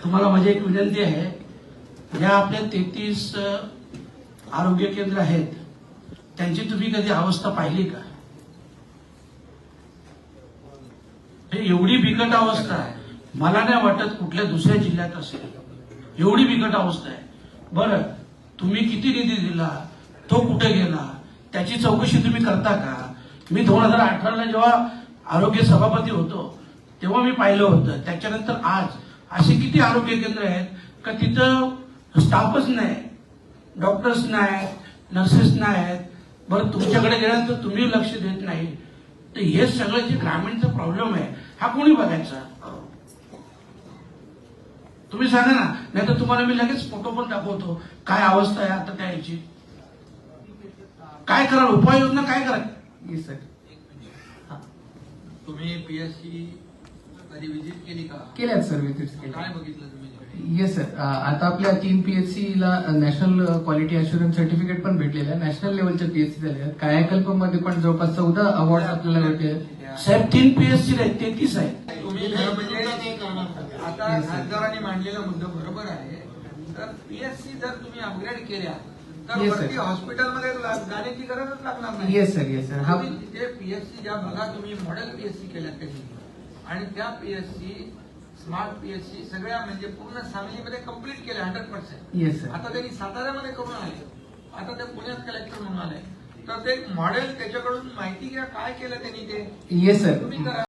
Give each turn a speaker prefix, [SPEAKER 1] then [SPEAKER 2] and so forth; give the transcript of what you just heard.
[SPEAKER 1] तुम्हाला माझी एक विनंती आहे, या आपल्या 33 आरोग्य केंद्र आहेत, त्यांची तुम्ही कधी अवस्था पाहिली का? एवढी बिकट अवस्था आहे, मला नाही वाटत कुठल्या दुसऱ्या जिल्ह्यात असेल. एवढी बिकट अवस्था आहे. बरं, तुम्ही किती निधी दिला, तो कुठे गेला, त्याची चौकशी तुम्ही करता का? मी 2018ला जेव्हा आरोग्य सभापती होतो तेव्हा मी पाहिलं होतं. त्याच्यानंतर आज असे किती आरोग्य केंद्र आहेत का तिथं स्टाफच नाही, डॉक्टर्स नाही, नर्सेस नाही. बरं, तुमच्याकडे गेल्यानंतर तुम्ही लक्ष देत नाही, तर हे सगळं जे ग्रामीणचा प्रॉब्लेम आहे हा कोणी बघायचा? तुम्ही सांगा ना, नाही तर तुम्हाला मी लगेच फोटो पण दाखवतो काय अवस्था आहे आता त्याची. काय करा, उपाययोजना काय करा?
[SPEAKER 2] Yes sir.
[SPEAKER 3] तुम्ही पीएससी कधी विजिट केली का?
[SPEAKER 2] केल्यात सर, विजिट केल्या.
[SPEAKER 3] काय बघितलं तुम्ही?
[SPEAKER 2] Yes sir. आता आपल्या 3 PHC ला नॅशनल क्वालिटी अश्युरन्स सर्टिफिकेट पण भेटलेलं आहे. नॅशनल लेवलच्या PHC झाले आहेत. कायाकल्पमध्ये पण जवळपास 14 अवॉर्ड आपल्याला भेटले.
[SPEAKER 1] साहेब 3 PSC आहेत, 33 आहेत.
[SPEAKER 3] तुम्ही खरं म्हणजे आता खासदारांनी मांडलेला मुद्दा बरोबर आहे. तर पीएससी जर तुम्ही अपग्रेड केल्या तर
[SPEAKER 2] Yes,
[SPEAKER 3] वरती
[SPEAKER 2] sir.
[SPEAKER 3] हॉस्पिटलमध्ये जाण्याची गरजच लागणार नाही.
[SPEAKER 2] Yes sir, yes sir. हा
[SPEAKER 3] तुम्ही तिथे पीएससी ज्या बघा तुम्ही मॉडेल पीएससी केल्या त्यांनी, आणि त्या पीएससी स्मार्ट पीएससी सगळ्या म्हणजे पूर्ण सांगलीमध्ये कंप्लीट केल्या 100%.
[SPEAKER 2] Yes sir.
[SPEAKER 3] आता त्यांनी साताऱ्यामध्ये करून आले, आता ते पुण्यात कलेक्टर म्हणून आले. तर ते मॉडेल त्याच्याकडून माहिती घ्या काय केलं त्यांनी ते
[SPEAKER 2] येस सर.
[SPEAKER 3] तुम्ही करा.